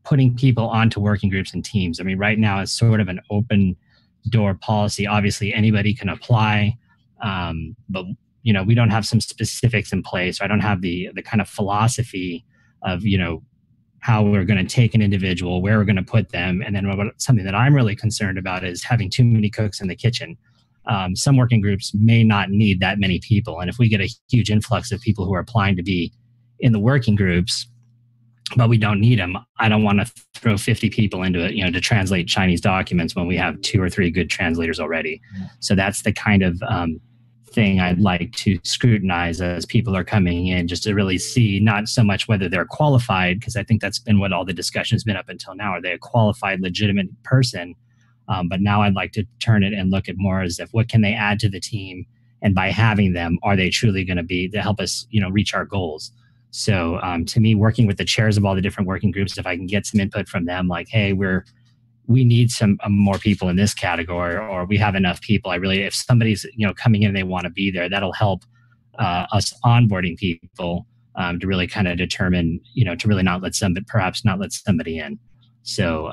putting people onto working groups and teams. I mean, right now it's sort of an open door policy. Obviously, anybody can apply. But you know, we don't have some specifics in place. Or I don't have the kind of philosophy of, you know, how we're going to take an individual, where we're going to put them. And then something that I'm really concerned about is having too many cooks in the kitchen. Some working groups may not need that many people. And if we get a huge influx of people who are applying to be in the working groups, but we don't need them, I don't want to throw 50 people into it, you know, to translate Chinese documents when we have 2 or 3 good translators already. So that's the kind of thing I'd like to scrutinize as people are coming in, just to really see not so much whether they're qualified, because I think that's been what all the discussion has been up until now. Are they a qualified, legitimate person? But now I'd like to turn it and look at more as if what can they add to the team, and by having them, are they truly going to be to help us, you know, reach our goals? So to me, working with the chairs of all the different working groups, if I can get some input from them, like, hey, we need some more people in this category, or we have enough people. If somebody's, you know, coming in and they want to be there, that'll help us onboarding people to really kind of determine, you know, to really perhaps not let somebody in. So,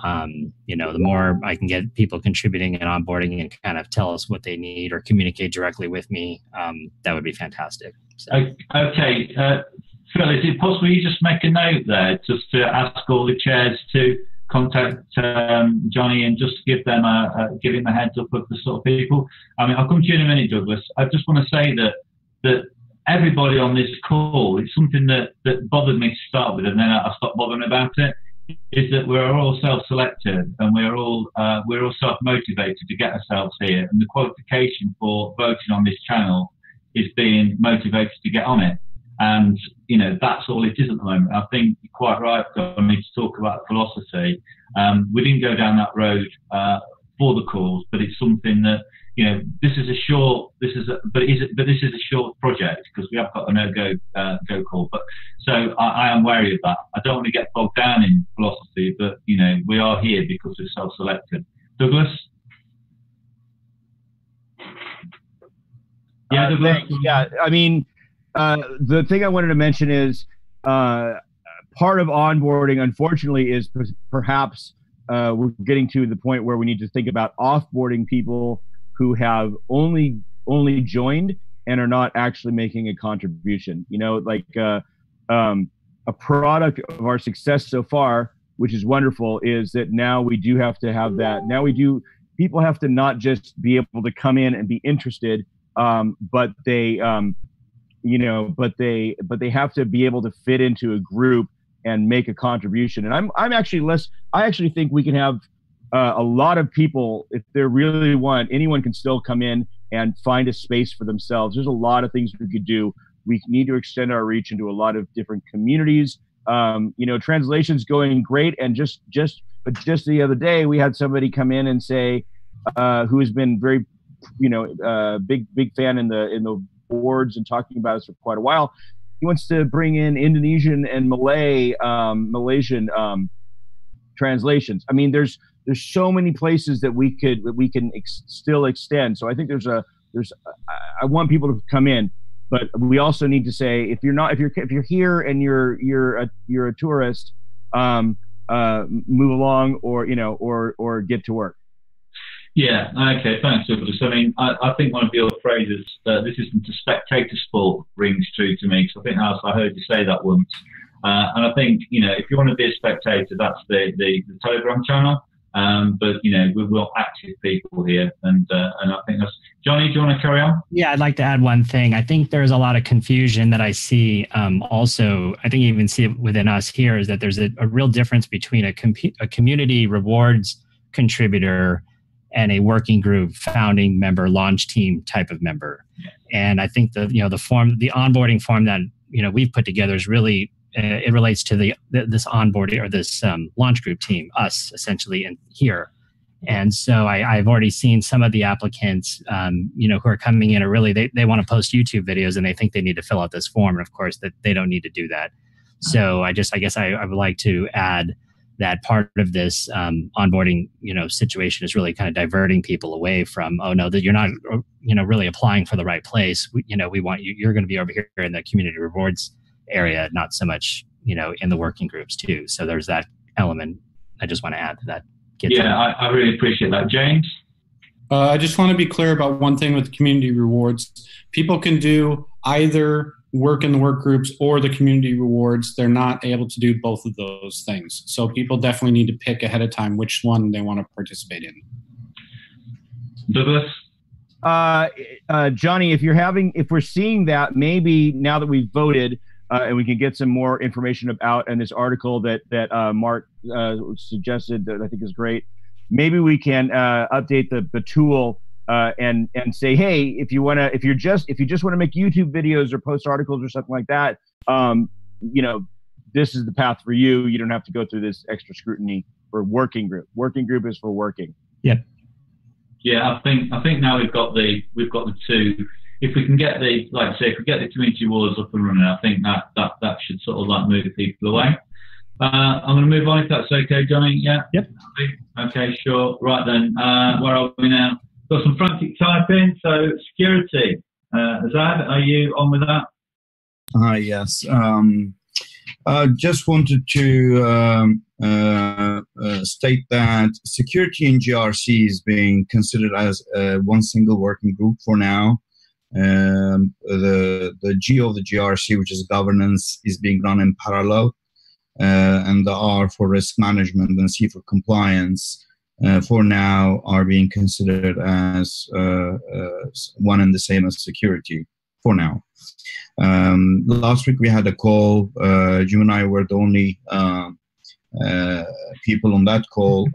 you know, the more I can get people contributing and onboarding and kind of tell us what they need or communicate directly with me, that would be fantastic. So. Okay. Phil, is it possible you just make a note there just to ask all the chairs to contact Johnny and just give him a heads up of the sort of people? I mean, I'll come to you in a minute, Douglas. I just want to say that everybody on this call, it's something that bothered me to start with, and then I stopped bothering about it, is that we're all self-selected and we're all self-motivated to get ourselves here. And the qualification for voting on this channel is being motivated to get on it. And, you know, that's all it is at the moment. I think you're quite right, John, to talk about philosophy. We didn't go down that road for the calls, but it's something that, you know, this is a short project because we have got a go call. But so I am wary of that. I don't want to get bogged down in philosophy, but, you know, we are here because we're self-selected. Douglas? Yeah, Douglas. Yeah, I mean, the thing I wanted to mention is part of onboarding, unfortunately, is perhaps we're getting to the point where we need to think about offboarding people who have only joined and are not actually making a contribution. You know, like a product of our success so far, which is wonderful, is that now we do have to have that. Now people have to not just be able to come in and be interested, but they have to be able to fit into a group and make a contribution. And I actually think we can have a lot of people, if they really want, anyone can still come in and find a space for themselves. There's a lot of things we could do. We need to extend our reach into a lot of different communities. You know, translation's going great. And just the other day, we had somebody come in and say, who has been very, you know, big fan in the boards and talking about us for quite a while. He wants to bring in Indonesian and Malaysian translations. I mean, there's so many places that we can still extend. So I think I want people to come in, but we also need to say, if you're here and you're a tourist, move along, or, you know, or get to work. Yeah, okay, thanks, Douglas. I mean, I think one of your phrases, this isn't a spectator sport, rings true to me, because I think I heard you say that once. And I think, you know, if you want to be a spectator, that's the Telegram channel. But, you know, we want active people here. And I think that's... Johnny, do you want to carry on? Yeah, I'd like to add one thing. I think there's a lot of confusion that I see also. I think you even see it within us here, is that there's a real difference between a community rewards contributor and a working group founding member, launch team type of member. And I think the onboarding form that, you know, we've put together is really, it relates to this onboarding or this launch group team, us essentially in here. And so I've already seen some of the applicants, you know, who are coming in are really, they want to post YouTube videos and they think they need to fill out this form. And of course that they don't need to do that. So I guess I would like to add that part of this onboarding, you know, situation is really kind of diverting people away from, oh no, that you're not, you know, really applying for the right place. We want you, you're going to be over here in the community rewards area, not so much, you know, in the working groups too. So there's that element I just want to add to that. I really appreciate that. James? I just want to be clear about one thing with community rewards. People can do either work in the work groups or the community rewards. They're not able to do both of those things. So people definitely need to pick ahead of time which one they want to participate in. Douglas? Johnny, if we're seeing that, maybe now that we've voted and we can get some more information about, and this article that Mark suggested that I think is great, maybe we can update the tool and say, hey, if you just want to make YouTube videos or post articles or something like that, you know, this is the path for you. You don't have to go through this extra scrutiny for working group. Working group is for working. Yep. Yeah, I think now we've got the two. If we can get if we get the community rewards up and running, I think that should sort of like move people away. I'm going to move on if that's okay, Johnny. Yeah. Yep. Okay, sure. Right then, where are we now? Got some frantic typing. So security. Azad, are you on with that? Yes. Just wanted to state that security in GRC is being considered as one single working group for now. The G of the GRC, which is governance, is being run in parallel, and the R for risk management and C for compliance for now are being considered as one and the same as security for now. Last week we had a call. Jim and I were the only people on that call.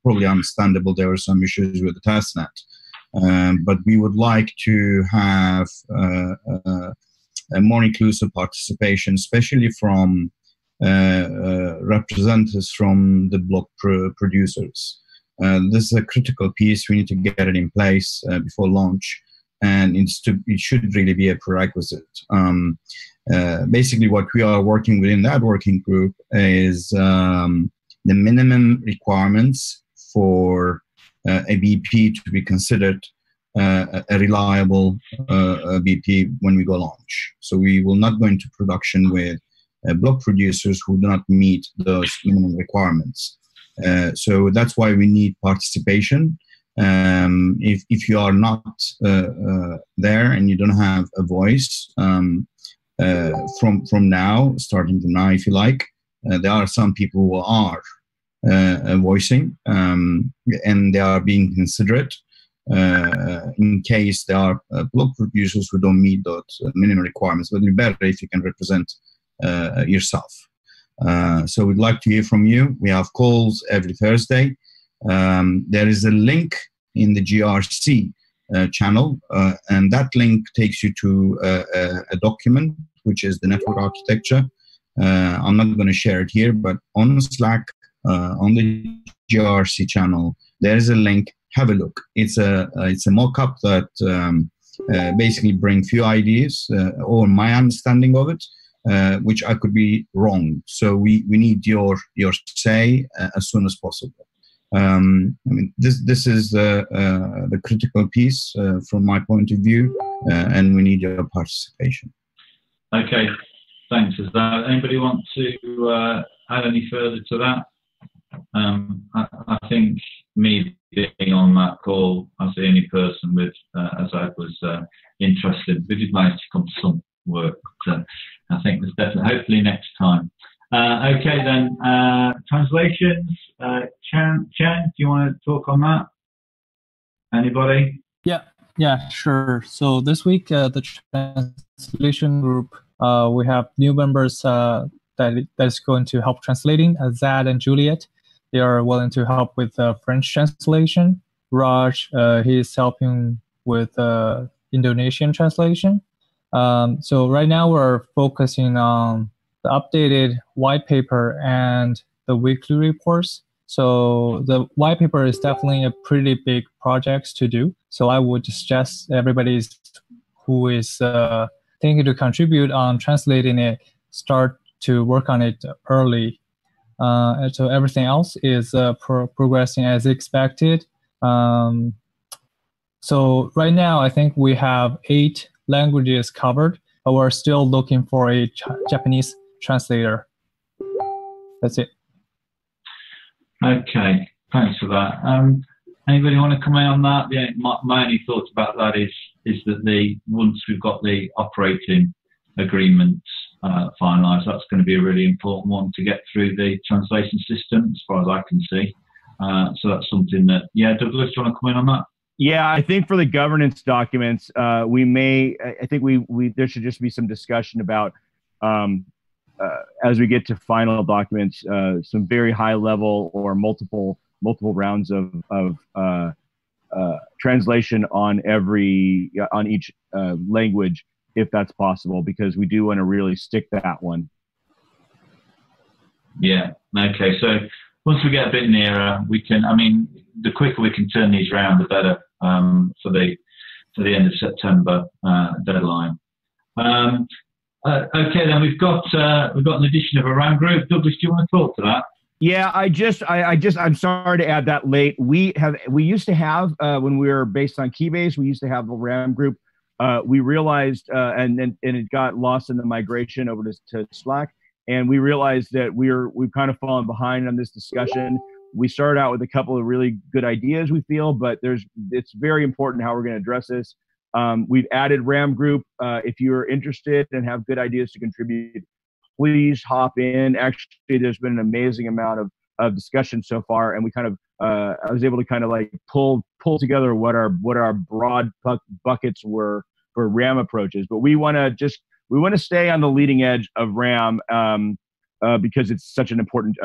Probably understandable, there were some issues with the testnet. But we would like to have a more inclusive participation, especially from representatives from the block producers. This is a critical piece. We need to get it in place before launch, and it should really be a prerequisite. Basically, what we are working within that working group is the minimum requirements for a BP to be considered a reliable BP when we go launch. So we will not go into production with block producers who do not meet those minimum requirements. So that's why we need participation. If you are not there and you don't have a voice from now, starting from now, if you like, there are some people who are voicing, and they are being considerate in case there are block producers who don't meet those minimum requirements. But it'd be better if you can represent yourself. So we'd like to hear from you. We have calls every Thursday. There is a link in the GRC channel, and that link takes you to a document, which is the network architecture. I'm not going to share it here, but on Slack, on the GRC channel, there is a link. Have a look. It's a mock-up that basically bring few ideas or my understanding of it, which I could be wrong. So we need your say as soon as possible. I mean, this is the critical piece from my point of view, and we need your participation. Okay, thanks. Does anybody want to add any further to that? I think me being on that call as the only person with, as I was interested, we did manage to come to some work. But, I think there's definitely, hopefully next time. Okay then, translations. Chen, do you want to talk on that? Anybody? Yeah, sure. So this week, the translation group, we have new members that is going to help translating, Zad and Juliet. They are willing to help with French translation. Raj, he is helping with Indonesian translation. So right now we're focusing on the updated white paper and the weekly reports. So the white paper is definitely a pretty big project to do. So I would suggest everybody who is thinking to contribute on translating it, start to work on it early. And so everything else is progressing as expected. So right now, I think we have 8 languages covered, but we're still looking for a Japanese translator. That's it. Okay, thanks for that. Anybody want to comment on that? Yeah, my only thoughts about that is that once we've got the operating agreement finalised, that's going to be a really important one to get through the translation system, as far as I can see. So that's something that, yeah, Douglas, do you want to comment on that? Yeah, I think for the governance documents, I think there should just be some discussion about, as we get to final documents, some very high level or multiple rounds of translation on each language, if that's possible, because we do want to really stick that one. Yeah. Okay. So once we get a bit nearer, we can. I mean, the quicker we can turn these around, the better for the end of September deadline. Okay, then we've got an addition of a RAM group. Douglas, do you want to talk to that? Yeah, I'm sorry to add that late. We used to have when we were based on Keybase, we used to have a RAM group. We realized, and it got lost in the migration over to Slack, and we realized that we've kind of fallen behind on this discussion. We started out with a couple of really good ideas, we feel, but it's very important how we're going to address this. We've added RAM group. If you're interested and have good ideas to contribute, please hop in. Actually, there's been an amazing amount of discussion so far, and we kind of I was able to kind of like pull together what our broad buckets were for RAM approaches. But we want to stay on the leading edge of RAM because it's such an important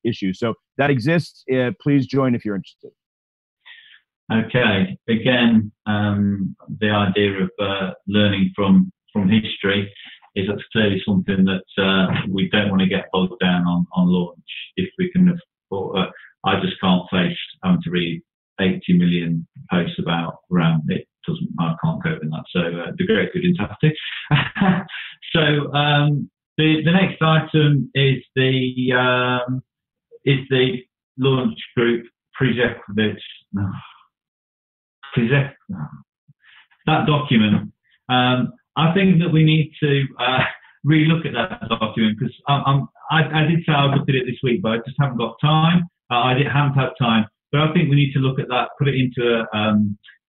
issue. So that exists. Please join if you're interested. Okay. Again, the idea of learning from history is that's clearly something that we don't want to get bogged down on launch. If we can afford, I just can't face having to read 80 million posts about RAM. It doesn't. I can't cope with that. So the great good have to. So the next item is the launch group prerequisites. That document. I think that we need to relook at that document, because I did say I'd look at it this week, but I just haven't got time. Haven't had time. But I think we need to look at that, put it into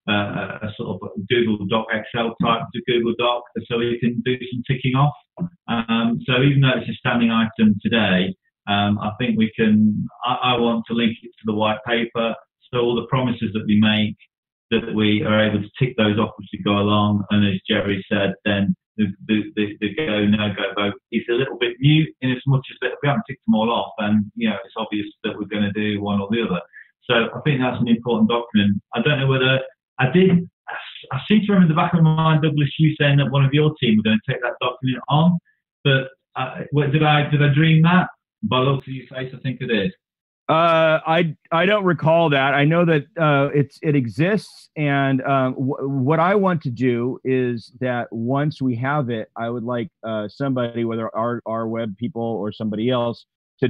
a sort of Google Doc, Excel type to Google Doc, so we can do some ticking off. So even though it's a standing item today, I think we can. I want to link it to the white paper, so all the promises that we make, that we are able to tick those off as we go along. And as Jerry said, then the go no go vote is a little bit mute, in as much as that if we haven't ticked them all off, and it's obvious that we're going to do one or the other. So I think that's an important document. I don't know whether I seem to remember in the back of my mind, Douglas, you saying that one of your team were going to take that document on, but did I dream that? By the looks of your face, I think it is. I don't recall that. I know that it exists, and what I want to do is that once we have it, I would like somebody, whether our web people or somebody else, to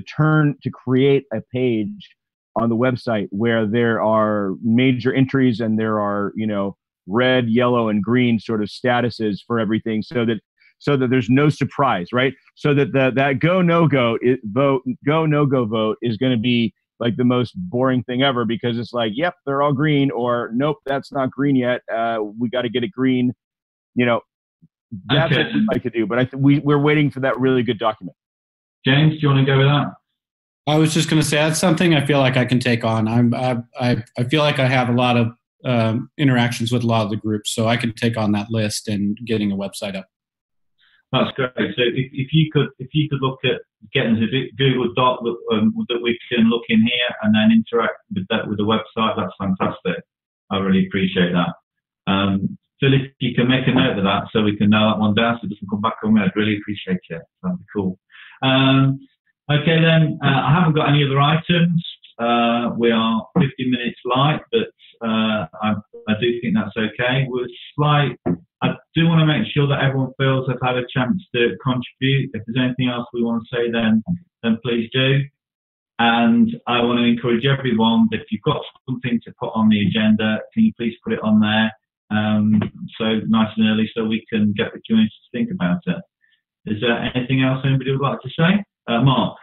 create a page on the website where there are major entries and there are red, yellow, and green sort of statuses for everything, so that there's no surprise, right? So that that go no go vote is going to be like the most boring thing ever, because it's like, yep, they're all green, or nope, that's not green yet. We got to get it green. That's okay. What we'd like to do. But we're waiting for that really good document. James, do you want to go with that? I was just going to say that's something I feel like I can take on. I feel like I have a lot of interactions with a lot of the groups, so I can take on that list and getting a website up. That's great. So if you could look at getting a Google Doc that we can look in here and then interact with that with the website, that's fantastic. I really appreciate that. Phil, if you can make a note of that so we can nail that one down so it doesn't come back on me, I'd really appreciate it. That'd be cool. Okay then, I haven't got any other items. We are 15 minutes light, but I do think that's okay. I do want to make sure that everyone feels they've had a chance to contribute. If there's anything else we want to say, then please do. And I want to encourage everyone that if you've got something to put on the agenda, can you please put it on there so nice and early so we can get the community to think about it. Is there anything else anybody would like to say? Mark?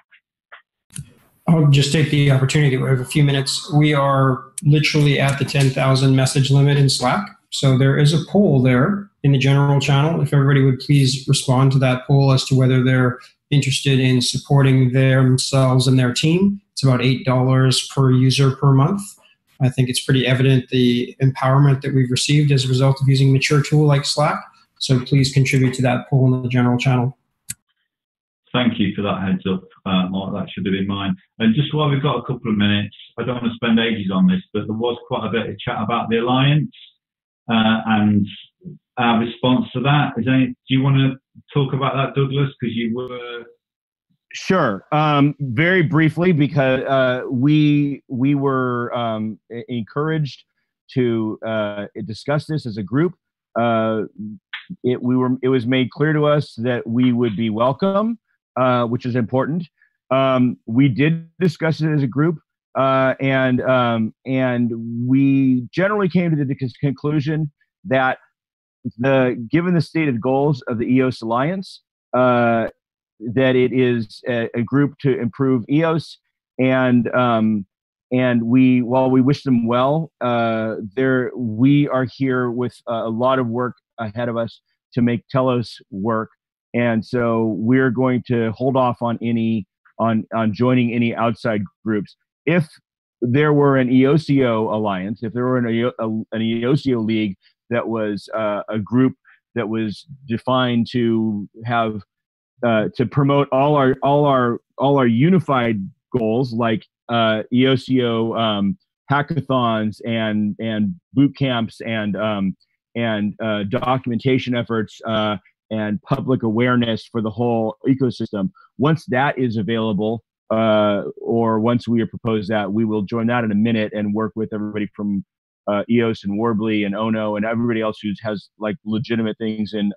I'll just take the opportunity. We have a few minutes. We are literally at the 10,000 message limit in Slack. So there is a poll there in the general channel. If everybody would please respond to that poll as to whether they're interested in supporting themselves and their team. It's about $8 per user per month. I think it's pretty evident the empowerment that we've received as a result of using a mature tool like Slack. So please contribute to that poll in the general channel. Thank you for that heads up, Mark. That should have been mine. And just while we've got a couple of minutes, I don't want to spend ages on this, but there was quite a bit of chat about the Alliance and our response to that. Do you want to talk about that, Douglas? Because you were... Sure. Very briefly, because we were encouraged to discuss this as a group. It was made clear to us that we would be welcome, which is important. We did discuss it as a group, and we generally came to the conclusion that given the stated goals of the EOS Alliance, that it is a group to improve EOS, and while we wish them well, we are here with a lot of work ahead of us to make Telos work, and so we're going to hold off on joining any outside groups. If there were an EOSIO alliance, if there were an EOSIO league that was a group that was defined to have to promote all our unified goals, like EOSIO hackathons and boot camps and documentation efforts and public awareness for the whole ecosystem. Once that is available, or once we are proposed that, we will join that in a minute and work with everybody from EOS and Warbly and Ono and everybody else who has like legitimate things in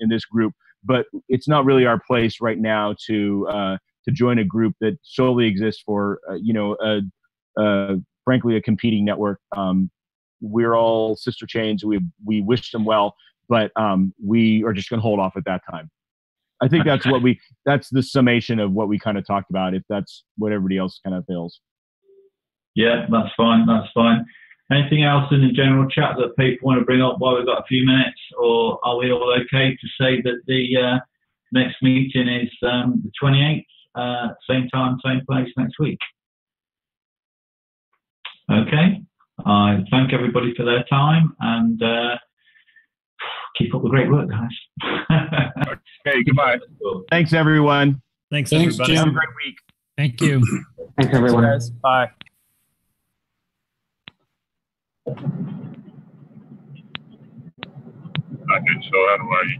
this group. But it's not really our place right now to join a group that solely exists for frankly a competing network. We're all sister chains. We wish them well, but we are just going to hold off at that time. I think that's that's the summation of what we kind of talked about, if that's what everybody else kind of feels. Yeah, that's fine. That's fine. Anything else in the general chat that people want to bring up while we've got a few minutes, or are we all okay to say that the next meeting is the 28th, same time, same place next week? Okay. I thank everybody for their time, and keep up the great work, guys. Okay, goodbye. Thanks, everyone. Thanks everybody. Jim. Have a great week. Thank you. Thanks, everyone. Thanks, guys. Bye. So how do I